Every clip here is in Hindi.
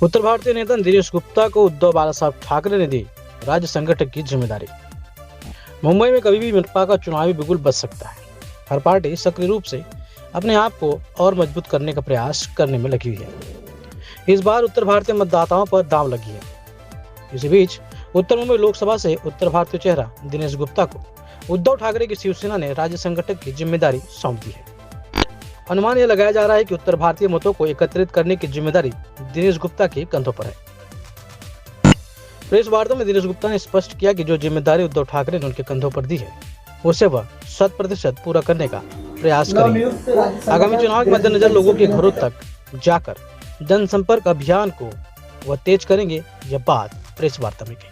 उत्तर भारतीय नेता दिनेश गुप्ता को उद्धव बालासाहब ठाकरे ने दी राज्य संगठन की जिम्मेदारी। मुंबई में कभी भी मनपा का चुनावी बिगुल बच सकता है। हर पार्टी सक्रिय रूप से अपने आप को और मजबूत करने का प्रयास करने में लगी हुई है। इस बार उत्तर भारतीय मतदाताओं पर दांव लगी है। इसी बीच उत्तर मुंबई लोकसभा से उत्तर भारतीय चेहरा दिनेश गुप्ता को उद्धव ठाकरे की शिवसेना ने राज्य संगठन की जिम्मेदारी सौंप दी है। अनुमान यह लगाया जा रहा है कि उत्तर भारतीय मतों को एकत्रित करने की जिम्मेदारी दिनेश गुप्ता के कंधों पर है। प्रेस वार्ता में दिनेश गुप्ता ने स्पष्ट किया कि जो जिम्मेदारी उद्धव ठाकरे ने उनके कंधों पर दी है उसे वह 100% पूरा करने का प्रयास करेंगे। आगामी चुनाव के मद्देनजर लोगों के घरों तक जाकर जनसंपर्क अभियान को वह तेज करेंगे। यह बात प्रेस वार्ता में कही।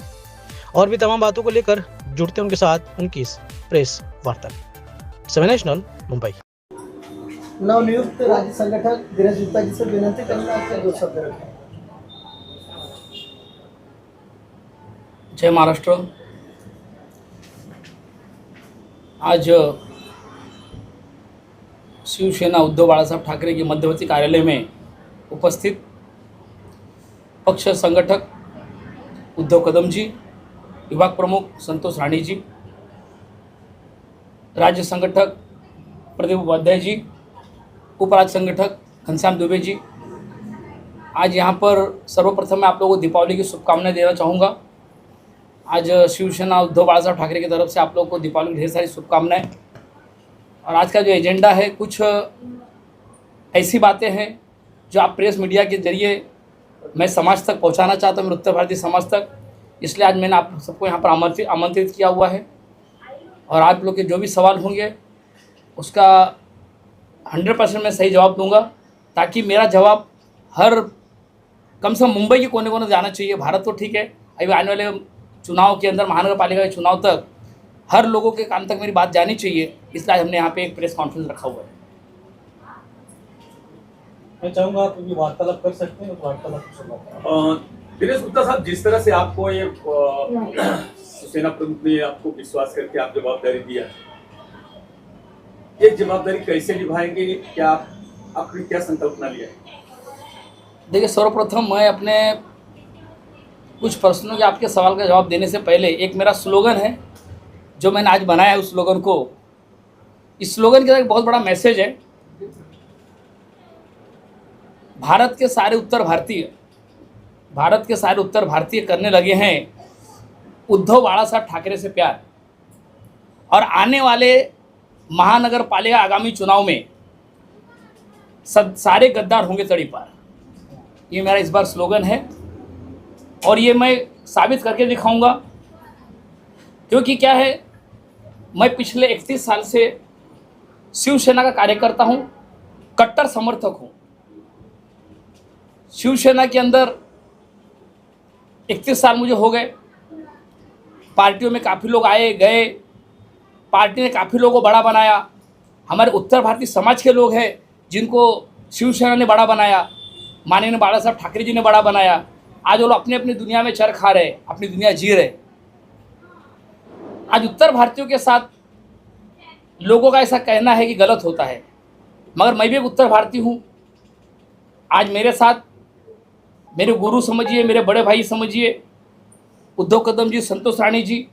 और भी तमाम बातों को लेकर जुड़ते उनके साथ उनकी इस प्रेस वार्ता में। 7 नेशनल मुंबई। नवनियुक्त राज्य संगठक दिनेश गुप्ता जी से विनती करूंगा आपके 2 शब्द रखें। जय महाराष्ट्र। आज शिवसेना उद्धव बाळासाहेब ठाकरे के मध्यवर्ती कार्यालय में उपस्थित पक्ष संगठक उद्धव कदम जी, विभाग प्रमुख संतोष राणी जी, राज्य संगठक प्रदीप उपाध्याय जी, उपराज्य संगठक घनश्याम दुबे जी, आज यहाँ पर सर्वप्रथम मैं आप लोगों को दीपावली की शुभकामनाएं देना चाहूँगा। आज शिवसेना उद्धव बाळासाहेब ठाकरे की तरफ से आप लोगों को दीपावली की ढेर सारी शुभकामनाएं। और आज का जो एजेंडा है, कुछ ऐसी बातें हैं जो आप प्रेस मीडिया के जरिए मैं समाज तक पहुंचाना चाहता हूं, मेरे उत्तर भारतीय समाज तक। इसलिए आज मैंने आप सबको यहाँ पर आमंत्रित किया हुआ है। और आप लोग के जो भी सवाल होंगे उसका 100% मैं सही जवाब दूंगा, ताकि मेरा जवाब हर कम से कम मुंबई के कोने कोने जाना चाहिए। भारत तो ठीक है, अभी आने वाले चुनाव के अंदर, महानगर पालिका के चुनाव तक हर लोगों के कान तक मेरी बात जानी चाहिए। इसलिए आज हमने यहाँ पे एक प्रेस कॉन्फ्रेंस रखा हुआ है। मैं चाहूँगा आप अभी वार्तालाप कर सकते हैं, तो वार्तालाप। दिनेश गुप्ता साहब, जिस तरह से आपको ये सेना प्रमुख ने आपको विश्वास करके आप जवाबदारी दिया, ये जवाबदारी कैसे निभाएंगे? क्या आपने क्या संकल्पना लिया है? देखिए, सर्वप्रथम मैं अपने कुछ प्रश्नों के आपके सवाल का जवाब देने से पहले एक मेरा स्लोगन है जो मैंने आज बनाया है। उस स्लोगन को, इस स्लोगन के अंदर एक बहुत बड़ा मैसेज है। भारत के सारे उत्तर भारतीय करने लगे हैं उद्धव बाळासाहेब ठाकरे से प्यार। और आने वाले महानगर पालिका आगामी चुनाव में सारे गद्दार होंगे तड़ी पार। ये मेरा इस बार स्लोगन है और ये मैं साबित करके दिखाऊंगा। क्योंकि क्या है, मैं पिछले 31 साल से शिवसेना का कार्यकर्ता हूं, कट्टर समर्थक हूं। शिवसेना के अंदर 31 साल मुझे हो गए। पार्टियों में काफ़ी लोग आए गए, पार्टी ने काफ़ी लोगों को बड़ा बनाया। हमारे उत्तर भारतीय समाज के लोग हैं जिनको शिवसेना ने बड़ा बनाया, माननीय बाळासाहेब ठाकरे जी ने बड़ा बनाया। आज वो लोग अपनी अपनी दुनिया में चर खा रहे, अपनी दुनिया जी रहे। आज उत्तर भारतीयों के साथ लोगों का ऐसा कहना है कि गलत होता है, मगर मैं भी एक उत्तर भारतीय हूँ। आज मेरे साथ मेरे गुरु समझिए, मेरे बड़े भाई समझिए, उद्धव कदम जी, संतोष राणी जी,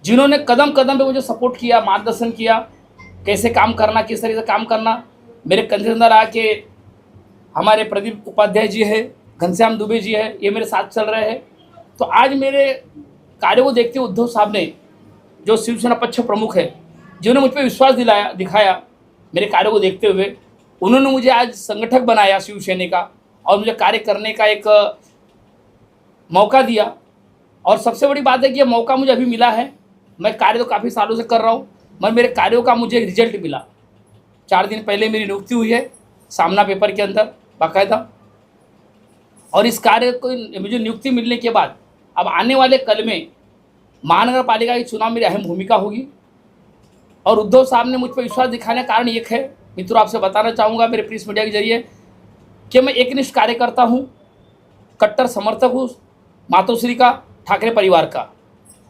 जिन्होंने कदम कदम पे मुझे सपोर्ट किया, मार्गदर्शन किया, कैसे काम करना, किस तरीके से काम करना। मेरे कंधे अंदर आके हमारे प्रदीप उपाध्याय जी है, घनश्याम दुबे जी है, ये मेरे साथ चल रहे हैं। तो आज मेरे कार्यों को देखते हुए उद्धव साहब ने, जो शिवसेना पक्ष प्रमुख है, जिन्होंने मुझ पर विश्वास दिखाया मेरे कार्यों को देखते हुए, उन्होंने मुझे आज संगठक बनाया शिवसेना का और मुझे कार्य करने का एक मौका दिया। और सबसे बड़ी बात है कि ये मौका मुझे अभी मिला है। मैं कार्य तो काफ़ी सालों से कर रहा हूँ, मगर मेरे कार्यों का मुझे रिजल्ट मिला। 4 दिन पहले मेरी नियुक्ति हुई है सामना पेपर के अंदर बाकायदा। और इस कार्य को मुझे नियुक्ति मिलने के बाद अब आने वाले कल में महानगर पालिका के चुनाव मेरी अहम भूमिका होगी। और उद्धव साहब ने मुझ पर विश्वास दिखाने का कारण एक है, मित्रों आपसे बताना चाहूँगा मेरे प्रेस मीडिया के जरिए, कि मैं एकनिष्ठ कार्यकर्ता हूँ, कट्टर समर्थक हूँ मातोश्री का, ठाकरे परिवार का।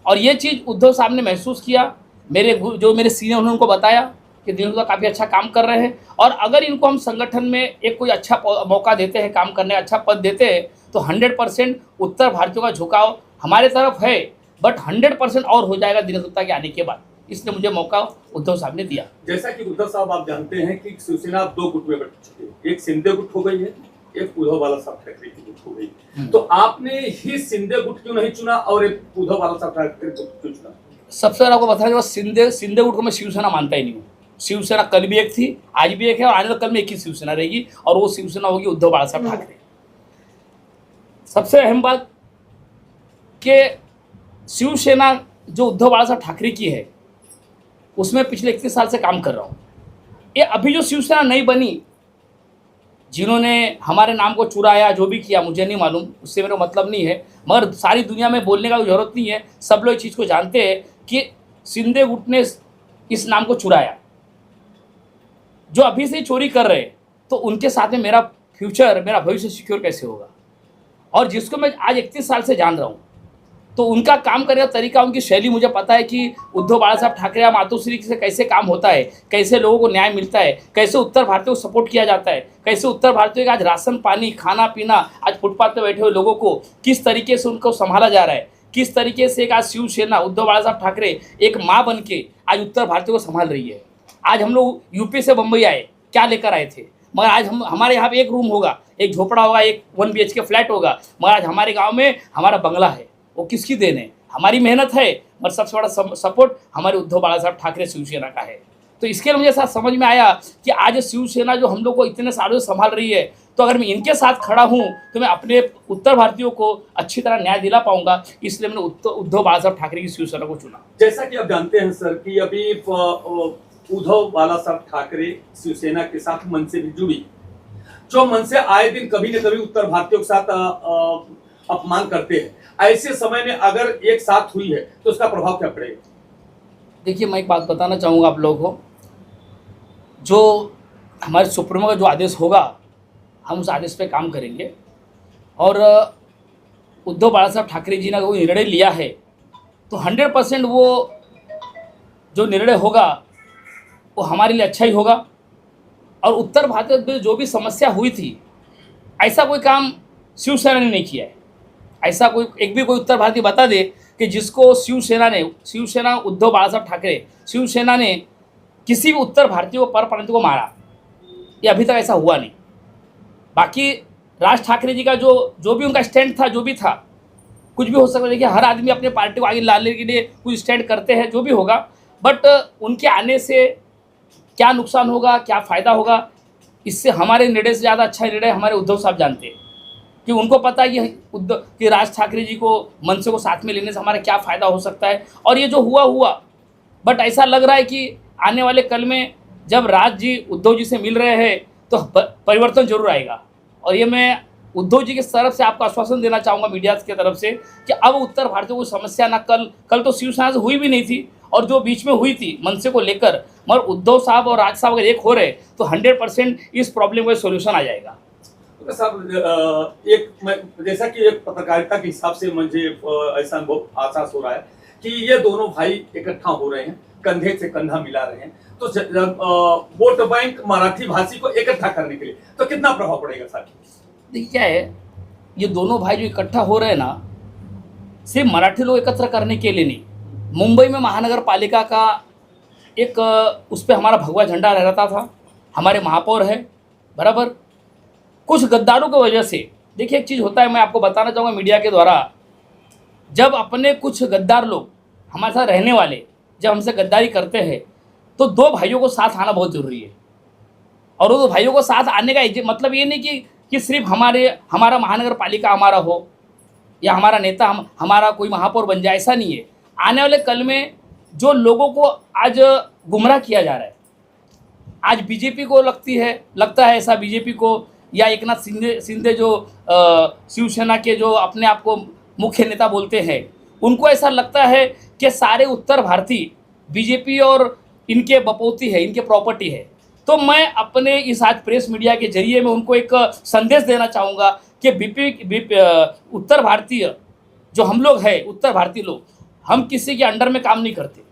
और ये चीज़ उद्धव साहब ने महसूस किया, जो मेरे सीनियर उन्होंने उनको बताया कि दिनेश गुप्ता काफ़ी अच्छा काम कर रहे हैं, और अगर इनको हम संगठन में एक कोई अच्छा मौका देते हैं, काम करने का अच्छा पद देते हैं, तो 100% उत्तर भारतीयों का झुकाव हमारे तरफ है, बट 100% और हो जाएगा दिनेश गुप्ता के आने के बाद। इसलिए मुझे मौका उद्धव साहब ने दिया। जैसा कि उद्धव साहब आप जानते हैं कि शिवसेना अब 2 गुट में बट चुकी है, एक शिंदे गुट हो गई है, एक उद्धव बाला साहब ठाकरे की गुट हो गई। तो आपने ही शिंदे गुट क्यों नहीं चुना और एक उद्धव बाला साहब ठाकरे गुट क्यों चुना? सबसे पहले आपको बताया कि शिंदे गुट को मैं शिवसेना मानता ही नहीं हूँ। शिवसेना कल भी एक थी, आज भी एक है, और आने वाले कल में एक ही शिवसेना रहेगी, और वो शिवसेना होगी उद्धव बाला साहब ठाकरे। सबसे अहम बात कि शिवसेना जो उद्धव बाला साहब ठाकरे की है, उसमें पिछले 31 साल से काम कर रहा हूँ। ये अभी जो शिवसेना नहीं बनी, जिन्होंने हमारे नाम को चुराया, जो भी किया मुझे नहीं मालूम, उससे मेरा मतलब नहीं है, मगर सारी दुनिया में बोलने का जरूरत नहीं है, सब लोग इस चीज़ को जानते हैं कि शिंदे गुट ने इस नाम को चुराया। जो अभी से चोरी कर रहे हैं, तो उनके साथ में मेरा फ्यूचर, मेरा भविष्य सिक्योर कैसे होगा? और जिसको मैं आज 31 साल से जान रहा हूँ, तो उनका काम करने का तरीका, उनकी शैली मुझे पता है कि उद्धव बाला साहब ठाकरे या मातोश्री से कैसे काम होता है, कैसे लोगों को न्याय मिलता है, कैसे उत्तर भारतीयों को सपोर्ट किया जाता है, कैसे उत्तर भारतीयों का आज राशन पानी खाना पीना, आज फुटपाथ पर बैठे हुए लोगों को किस तरीके से उनको संभाला जा रहा है, किस तरीके से एक आज शिवसेना उद्धव बाला साहब ठाकरे एक माँ बन के आज उत्तर भारतीयों को संभाल रही है। आज हम लोग यूपी से बम्बई आए, क्या लेकर आए थे, मगर आज हमारे यहाँ पे एक रूम होगा, एक झोपड़ा होगा, एक 1 BHK फ्लैट होगा, मगर आज हमारे गाँव में हमारा बंगला है। वो किसकी देन है? हमारी मेहनत है, और सबसे बड़ा सपोर्ट हमारे उद्धव बाला साहब ठाकरे शिवसेना का है। तो इसके लिए मुझे ऐसा समझ में आया कि आज शिवसेना जो हम लोग को इतने सालों से संभाल रही है, तो अगर मैं इनके साथ खड़ा हूँ तो मैं अपने उत्तर भारतीयों को अच्छी तरह न्याय दिला पाऊंगा। इसलिए मैंने उद्धव बाला साहब ठाकरे की शिवसेना को चुना। जैसा कि आप जानते हैं सर कि अभी उद्धव बाला साहब ठाकरे शिवसेना के साथ मन से भी जुड़ी, जो मन से आए दिन कभी न कभी उत्तर भारतीयों के साथ अपमान करते हैं, ऐसे समय में अगर एक साथ हुई है तो उसका प्रभाव क्या पड़ेगा? देखिए, मैं एक बात बताना चाहूँगा आप लोगों को, जो हमारे सुप्रीमो का जो आदेश होगा, हम उस आदेश पे काम करेंगे। और उद्धव बाला साहब ठाकरे जी ने वो निर्णय लिया है, तो 100% वो जो निर्णय होगा वो हमारे लिए अच्छा ही होगा। और उत्तर भारत में जो भी समस्या हुई थी, ऐसा कोई काम शिवसेना ने नहीं किया है। ऐसा कोई एक भी कोई उत्तर भारतीय बता दे कि जिसको शिवसेना उद्धव बाला साहब ठाकरे शिवसेना ने किसी भी उत्तर भारतीय को परप्रांतीय को मारा, ये अभी तक ऐसा हुआ नहीं। बाकी राज ठाकरे जी का जो भी उनका स्टैंड था, जो भी था, कुछ भी हो सकता है। देखिए, हर आदमी अपने पार्टी को आगे लाने के लिए कुछ स्टैंड करते हैं, जो भी होगा, बट उनके आने से क्या नुकसान होगा, क्या फ़ायदा होगा, इससे हमारे निर्णय से ज़्यादा अच्छा निर्णय हमारे उद्धव साहब जानते हैं कि उनको पता है कि राज ठाकरे जी को मनसे को साथ में लेने से हमारा क्या फ़ायदा हो सकता है। और ये जो हुआ, बट ऐसा लग रहा है कि आने वाले कल में जब राज जी उद्धव जी से मिल रहे हैं तो परिवर्तन जरूर आएगा। और ये मैं उद्धव जी की तरफ से आपको आश्वासन देना चाहूँगा मीडिया की तरफ से कि अब उत्तर भारतीय को समस्या ना, कल तो शिवसेना से हुई भी नहीं थी, और जो बीच में हुई थी मनसे को लेकर, मगर उद्धव साहब और राज साहब अगर एक हो रहे तो 100% इस प्रॉब्लम का सोल्यूशन आ जाएगा। तो साहब, जैसा कि एक पत्रकारिता के हिसाब से मुझे ऐसा आभास हो रहा है कि ये दोनों भाई इकट्ठा हो रहे हैं, कंधे से कंधा मिला रहे हैं, तो वोट बैंक मराठी भाषी को इकट्ठा करने के लिए तो कितना प्रभाव पड़ेगा साहब? देखिए, क्या है, ये दोनों भाई जो इकट्ठा हो रहे हैं ना, सिर्फ मराठी लोग एकत्र करने के लिए नहीं। मुंबई में महानगर पालिका का एक उस पर हमारा भगवा झंडा रहता था, हमारे महापौर है बराबर, कुछ गद्दारों की वजह से। देखिए, एक चीज़ होता है, मैं आपको बताना चाहूँगा मीडिया के द्वारा, जब अपने कुछ गद्दार लोग हमारे साथ रहने वाले जब हमसे गद्दारी करते हैं, तो 2 भाइयों को साथ आना बहुत ज़रूरी है। और वो 2 भाइयों को साथ आने का मतलब ये नहीं कि सिर्फ हमारा महानगर पालिका हमारा हो या हमारा नेता हमारा कोई महापौर बन जाए, ऐसा नहीं है। आने वाले कल में जो लोगों को आज गुमराह किया जा रहा है, आज बीजेपी को लगता है ऐसा, बीजेपी को या एकनाथ शिंदे जो शिवसेना के जो अपने आप को मुख्य नेता बोलते हैं, उनको ऐसा लगता है कि सारे उत्तर भारतीय बीजेपी और इनके बपौती है, इनके प्रॉपर्टी है। तो मैं अपने इस आज प्रेस मीडिया के जरिए में उनको एक संदेश देना चाहूँगा कि उत्तर भारतीय जो हम लोग हैं, उत्तर भारतीय लोग, हम किसी के अंडर में काम नहीं करते,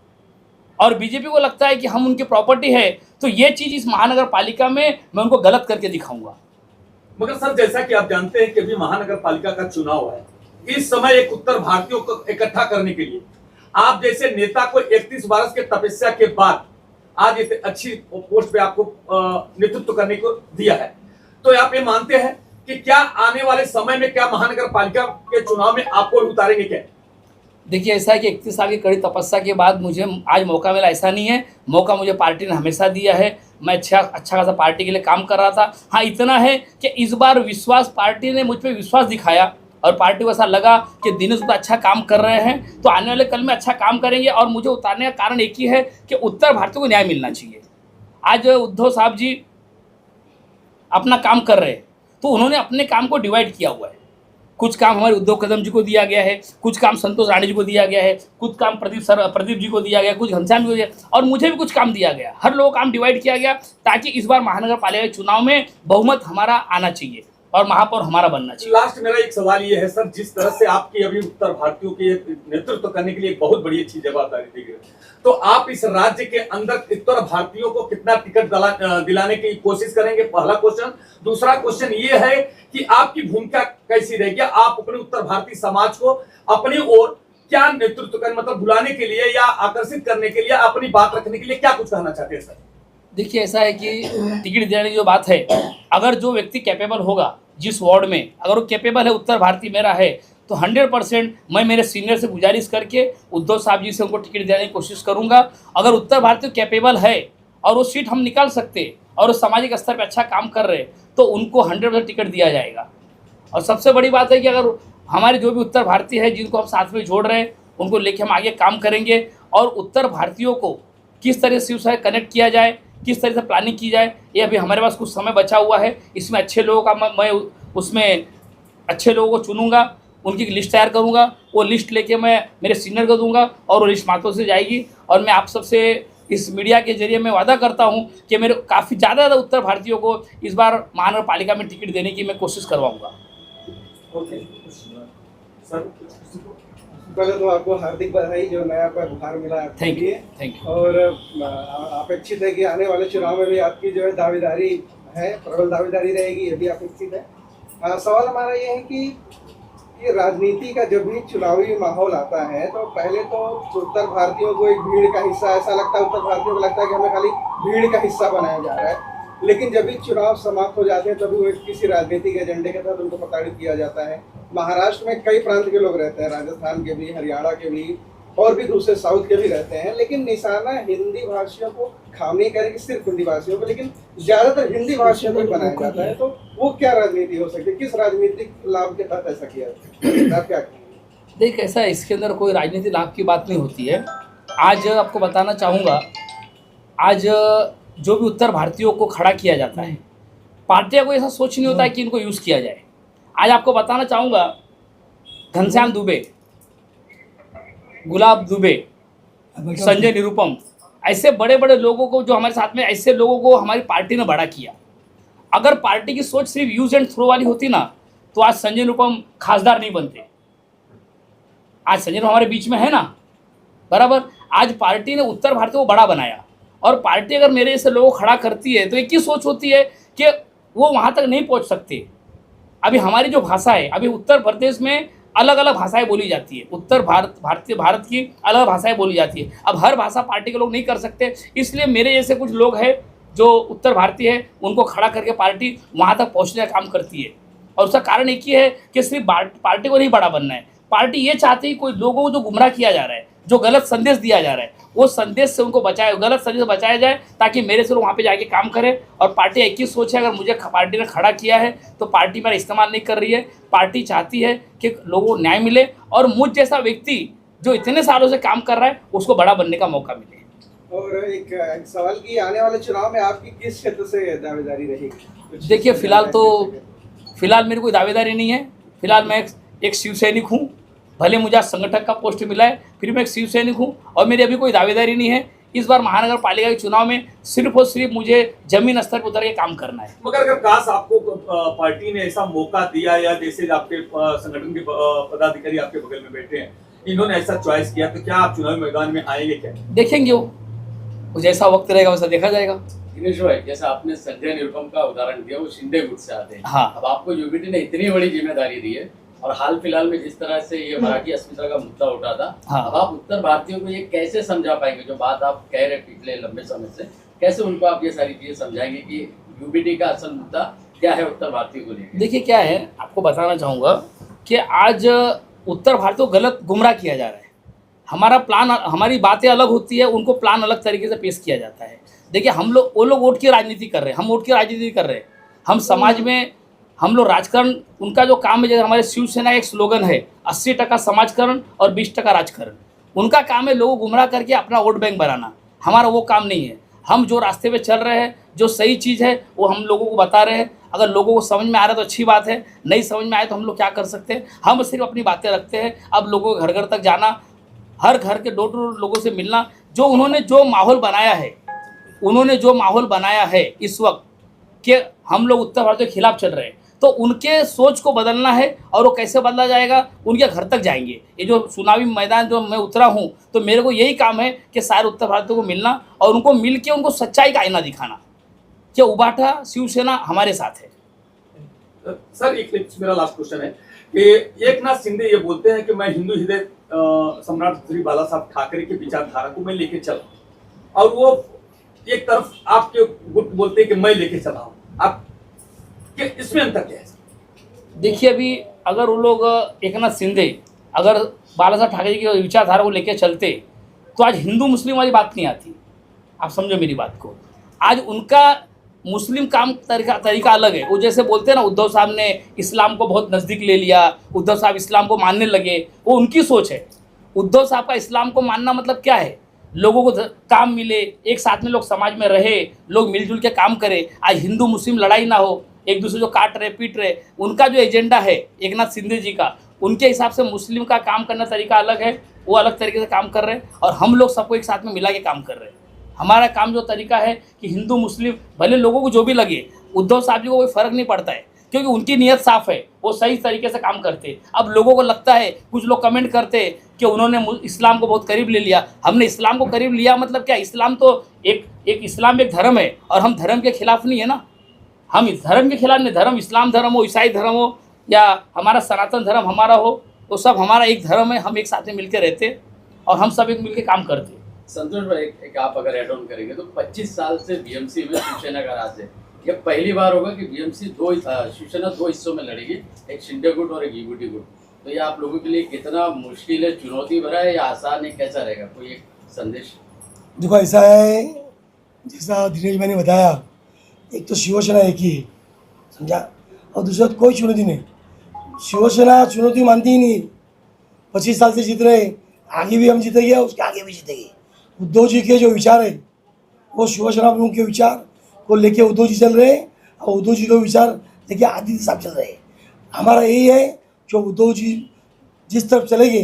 और बीजेपी को लगता है कि हम उनकी प्रॉपर्टी है, तो ये चीज़ इस महानगर पालिका में मैं उनको गलत करके दिखाऊंगा। मगर सर, जैसा कि आप जानते हैं कि अभी महानगर पालिका का चुनाव है, इस समय एक उत्तर भारतीयों को इकट्ठा करने के लिए आप जैसे नेता को 31 वर्ष के तपस्या के बाद आज इतने अच्छी पोस्ट पे आपको नेतृत्व करने को दिया है, तो आप ये मानते हैं कि क्या आने वाले समय में क्या महानगर पालिका के चुनाव में आपको उतारेंगे क्या? देखिए, ऐसा है कि 31 साल की कड़ी तपस्या के बाद मुझे आज मौका मिला, ऐसा नहीं है। मौका मुझे पार्टी ने हमेशा दिया है। मैं अच्छा खासा पार्टी के लिए काम कर रहा था। हाँ, इतना है कि इस बार विश्वास, पार्टी ने मुझ पर विश्वास दिखाया और पार्टी को ऐसा लगा कि दिनेश तो अच्छा काम कर रहे हैं, तो आने वाले कल में अच्छा काम करेंगे। और मुझे उतारने का कारण एक ही है कि उत्तर भारतीयों को न्याय मिलना चाहिए। आज उद्धव साहब जी अपना काम कर रहे हैं, तो उन्होंने अपने काम को डिवाइड किया हुआ है। कुछ काम हमारे उद्धव कदम जी को दिया गया है, कुछ काम संतोष राणे जी को दिया गया है, कुछ काम प्रदीप जी को दिया गया, कुछ घनश्याम जी को दिया, और मुझे भी कुछ काम दिया गया। हर लोगों का काम डिवाइड किया गया ताकि इस बार महानगर पालिका के चुनाव में बहुमत हमारा आना चाहिए और महापौर हमारा बनना चाहिए। लास्ट मेरा एक सवाल ये है सर, जिस तरह से आपकी अभी उत्तर भारतीयों के नेतृत्व करने के लिए एक बहुत बड़ी अच्छी जवाबदारी दी गई, तो आप इस राज्य के अंदर उत्तर भारतीयों को कितना टिकट दिलाने की कोशिश करेंगे? पहला क्वेश्चन। दूसरा क्वेश्चन ये है कि आपकी भूमिका कैसी रहेगी? आप अपने उत्तर भारतीय समाज को अपनी ओर क्या नेतृत्व कर, मतलब बुलाने के लिए या आकर्षित करने के लिए, अपनी बात रखने के लिए क्या कुछ कहना चाहते हैं सर? देखिए, ऐसा है कि टिकट देने की जो बात है, अगर जो व्यक्ति कैपेबल होगा जिस वार्ड में, अगर वो कैपेबल है, उत्तर भारतीय मेरा है, तो 100% मैं मेरे सीनियर से गुजारिश करके उद्धव साहब जी से उनको टिकट देने की कोशिश करूंगा। अगर उत्तर भारतीय कैपेबल है और वो सीट हम निकाल सकते और वो सामाजिक स्तर पर अच्छा काम कर रहे, तो उनको 100% टिकट दिया जाएगा। और सबसे बड़ी बात है कि अगर हमारे जो भी उत्तर भारतीय है जिनको हम साथ में जोड़ रहे हैं, उनको लेके हम आगे काम करेंगे। और उत्तर भारतीयों को किस तरह से उससे कनेक्ट किया जाए, किस तरह से प्लानिंग की जाए, ये अभी हमारे पास कुछ समय बचा हुआ है। इसमें अच्छे लोगों का मैं उसमें अच्छे लोगों को चुनूंगा, उनकी लिस्ट तैयार करूंगा, वो लिस्ट लेके मैं मेरे सीनियर को दूंगा और वो लिस्ट मातों से जाएगी। और मैं आप सबसे इस मीडिया के जरिए मैं वादा करता हूं कि मेरे काफ़ी ज़्यादा उत्तर भारतीयों को इस बार महानगर पालिका में टिकट देने की मैं कोशिश करवाऊँगा। ओके सर, पहले तो आपको हार्दिक बधाई जो नया उपहार मिला आपके थैंक यू, लिए। Thank you. और अपेक्षित है कि आने वाले चुनाव में भी आपकी जो है दावेदारी है, प्रबल दावेदारी रहेगी, ये भी अपेक्षित है। सवाल हमारा ये है कि ये राजनीति का जब भी चुनावी माहौल आता है तो पहले तो उत्तर भारतीयों को एक भीड़ का हिस्सा ऐसा लगता है, उत्तर भारतीयों को लगता है कि हमें खाली भीड़ का हिस्सा बनाया जा रहा है। लेकिन जब भी चुनाव समाप्त हो जाते हैं तभी वो किसी राजनीतिक एजेंडे के तहत उनको प्रताड़ित किया जाता है। महाराष्ट्र में कई प्रांत के लोग रहते हैं, राजस्थान के भी, हरियाणा के भी, और भी दूसरे साउथ के भी रहते हैं, लेकिन निशाना हिंदी भाषियों को खाम नहीं करेगी, सिर्फ हिंदी भाषियों को, लेकिन ज्यादातर हिंदी भाषियों को बनाया जाता है। तो वो क्या राजनीति हो सकती है? किस राजनीतिक लाभ के तहत ऐसा किया जाता है? आप क्या कहेंगे? देख, ऐसा है, इसके अंदर कोई राजनीतिक लाभ की बात नहीं होती है। आज आपको बताना चाहूँगा, आज जो भी उत्तर भारतीयों को खड़ा किया जाता है, पार्टियों को ऐसा सोच नहीं होता है कि इनको यूज़ किया जाए। आज आपको बताना चाहूँगा, घनश्याम दुबे, गुलाब दुबे, संजय निरुपम, ऐसे बड़े बड़े लोगों को जो हमारे साथ में, ऐसे लोगों को हमारी पार्टी ने बड़ा किया। अगर पार्टी की सोच सिर्फ यूज एंड थ्रो वाली होती ना, तो आज संजय निरुपम खासदार नहीं बनते। आज संजय निरुपम हमारे बीच में है ना, बराबर। आज पार्टी ने उत्तर भारतीय को बड़ा बनाया, और पार्टी अगर मेरे जैसे लोगों को खड़ा करती है तो एक ही सोच होती है कि वो वहाँ तक नहीं पहुँच सकते। अभी हमारी जो भाषा है, अभी उत्तर प्रदेश में अलग अलग भाषाएं बोली जाती है, उत्तर भारत की अलग भाषाएं बोली जाती है। अब हर भाषा पार्टी के लोग नहीं कर सकते, इसलिए मेरे जैसे कुछ लोग हैं जो उत्तर भारतीय है, उनको खड़ा करके पार्टी वहाँ तक पहुँचने का काम करती है। और उसका कारण एक ही है कि सिर्फ पार्टी को नहीं बड़ा बनना है, पार्टी ये चाहती है कोई लोगों को जो गुमराह किया जा रहा है, जो गलत संदेश दिया जा रहा है, वो संदेश से उनको बचाया, गलत संदेश बचाया जाए, ताकि मेरे से लोग वहाँ पे जाके काम करें। और पार्टी एक ही सोच है, अगर मुझे पार्टी ने खड़ा किया है तो पार्टी मेरा इस्तेमाल नहीं कर रही है। पार्टी चाहती है कि लोगों को न्याय मिले और मुझ जैसा व्यक्ति जो इतने सालों से काम कर रहा है उसको बड़ा बनने का मौका मिले। और एक सवाल की, आने वाले चुनाव में आपकी किस क्षेत्र से दावेदारी रहेगी? देखिए, फिलहाल मेरी कोई दावेदारी नहीं है। फिलहाल मैं एक शिव सैनिक हूँ, भले मुझे आज संगठक का पोस्ट मिला है, फिर मैं एक शिव सैनिक हूँ और मेरी अभी कोई दावेदारी नहीं है। इस बार महानगर पालिका के चुनाव में सिर्फ और सिर्फ मुझे जमीन स्तर पर उतर के काम करना है। मगर अगर काश आपको पार्टी ने ऐसा मौका दिया, या जैसे आपके संगठन के पदाधिकारी आपके बगल में बैठे हैं, इन्होंने ऐसा चॉइस किया, तो क्या आप चुनावी मैदान में आएंगे? क्या देखेंगे, वो वो जैसा वक्त रहेगा वैसा देखा जाएगा। दिनेश भाई, जैसा आपने संजय निरुपम का उदाहरण दिया, वो शिंदे गुट से आते हैं। हाँ। अब आपको यूबीटी ने इतनी बड़ी जिम्मेदारी दी है, और हाल फिलहाल में जिस तरह से ये मराठी अस्मिता का मुद्दा उठा था, हाँ। अब आप उत्तर भारतीयों को ये कैसे समझा पाएंगे, जो बात आप कह रहे पिछले लंबे समय से, कैसे उनको आप ये सारी चीजें समझाएंगे कि यूबीटी का असल मुद्दा क्या है उत्तर भारतीयों को लेकर? देखिए क्या है, आपको बताना चाहूँगा कि आज उत्तर भारत को गलत गुमराह किया जा रहा है। हमारा प्लान, हमारी बातें अलग होती है, उनको प्लान अलग तरीके से पेश किया जाता है। देखिए हम लोग, वो लोग वोट की राजनीति कर रहे हैं, हम वोट की राजनीति कर रहे हैं। हम समाज में, हम लोग राजकारण, उनका जो काम है, जैसे हमारे शिवसेना एक स्लोगन है 80% समाजकरण और 20% राजकारण। उनका काम है लोगों को गुमराह करके अपना वोट बैंक बनाना, हमारा वो काम नहीं है। हम जो रास्ते पे चल रहे हैं, जो सही चीज़ है वो हम लोगों को बता रहे हैं। अगर लोगों को समझ में आ रहा है तो अच्छी बात है, नहीं समझ में आए तो हम लोग क्या कर सकते हैं, हम सिर्फ अपनी बातें रखते हैं। अब लोगों के घर घर तक जाना, हर घर के डोर टू डोर लोगों से मिलना, जो उन्होंने जो माहौल बनाया है, उन्होंने जो माहौल बनाया है इस वक्त कि हम लोग उत्तर भारत के खिलाफ चल रहे हैं, तो उनके सोच को बदलना है। और वो कैसे बदला जाएगा, उनके घर तक जाएंगे। ये जो चुनावी मैदान जो मैं उतरा हूँ, तो मेरे को यही काम है कि सारे उत्तर भारतीयों को मिलना और उनको मिल के उनको सच्चाई का आईना दिखाना कि उबाटा शिवसेना हमारे साथ है। सर एक मेरा लास्ट क्वेश्चन है कि एकनाथ शिंदे ये बोलते हैं कि मैं हिंदू हृदय सम्राट श्री बाला साहब ठाकरे की विचारधारा को मैं लेके चला, और वो एक तरफ आपके गुट बोलते हैं कि मैं लेके चला हूँ। आप कि इसमें अंतर क्या है? देखिए अभी अगर वो लोग एकनाथ शिंदे अगर बाला साहब ठाकरे की विचारधारा को लेकर चलते तो आज हिंदू मुस्लिम वाली बात नहीं आती। आप समझो मेरी बात को। आज उनका मुस्लिम काम तरीका अलग है। वो जैसे बोलते हैं ना, उद्धव साहब ने इस्लाम को बहुत नज़दीक ले लिया, उद्धव साहब इस्लाम को मानने लगे, वो उनकी सोच है। उद्धव साहब का इस्लाम को मानना मतलब क्या है, लोगों को काम मिले, एक साथ में लोग समाज में रहे, लोग मिलजुल के काम करें। आज हिंदू मुस्लिम लड़ाई ना हो, एक दूसरे को काट रहे पीट रहे। उनका जो एजेंडा है एकनाथ शिंदे जी का, उनके हिसाब से मुस्लिम का काम करना तरीका अलग है, वो अलग तरीके से काम कर रहे हैं और हम लोग सबको एक साथ में मिला के काम कर रहे हैं। हमारा काम जो तरीका है कि हिंदू मुस्लिम भले लोगों को जो भी लगे, उद्धव साहब जी को कोई फ़र्क नहीं पड़ता है क्योंकि उनकी नीयत साफ़ है, वो सही तरीके से काम करते। अब लोगों को लगता है, कुछ लोग कमेंट करते कि उन्होंने इस्लाम को बहुत करीब ले लिया। हमने इस्लाम को करीब लिया मतलब क्या, इस्लाम तो एक इस्लाम एक धर्म है और हम धर्म के खिलाफ नहीं है ना। हम इस धर्म के खिलाफ नहीं, धर्म इस्लाम धर्म हो, ईसाई धर्म हो या हमारा सनातन धर्म हमारा हो, तो सब हमारा एक धर्म है। हम एक साथ में मिलकर रहते और हम सब एक मिलकर काम करते। संतोष भाई, एक आप अगर एड ऑन करेंगे तो 25 साल से बीएमसी में शिवसेना का राज है। ये पहली बार होगा कि बीएमसी शिवसेना दो हिस्सों में लड़ेगी, एक शिंदे गुट और एक यूबीटी गुट। तो ये आप लोगों के लिए कितना मुश्किल है, चुनौती भरा है या आसान है, कैसा रहेगा, कोई एक संदेश? देखो ऐसा है, जैसा दिनेश भाई ने बताया, एक तो शिवसेना एक ही है, समझा, और दूसरा कोई चुनौती नहीं। शिवसेना चुनौती मानती ही नहीं। 25 साल से जीत रहे, आगे भी हम जीतेंगे, उसके आगे भी जीतेंगे। उद्धव जी के जो विचार है वो शिवसेना प्रमुख के विचार को लेके उद्धव जी चल रहे हैं और उद्धव जी के विचार लेके आदित्य साहब चल रहे हैं। हमारा यही है, जो उद्धव जी जिस तरफ चलेंगे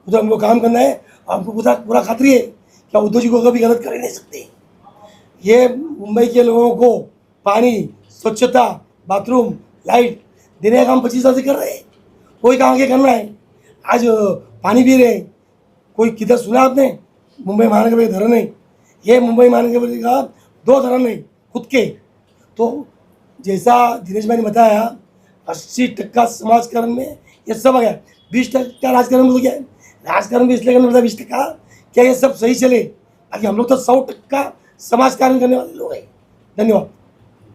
उधर हमको काम करना है और हमको पूरा खातरी है कि उद्धव जी को कभी गलत कर ही नहीं सकते। ये मुंबई के लोगों को पानी, स्वच्छता, बाथरूम, लाइट देने का काम 25 साल से कर रहे हैं। कोई काम आगे करना है, आज पानी पी रहे हैं। कोई किधर सुना आपने मुंबई महानगर में धरण है? ये मुंबई महानगर का 2 धरण है खुद के। तो जैसा दिनेश भाई ने बताया, 80% समाजकरण में ये सब आ गया। 20% राजकारण में तो क्या है, राजकारण भी इसलिए करना पड़ता है 20%, क्या ये सब सही चले, बाकी हम लोग तो 100% समाजकारण करने वाले लोग हैं। धन्यवाद।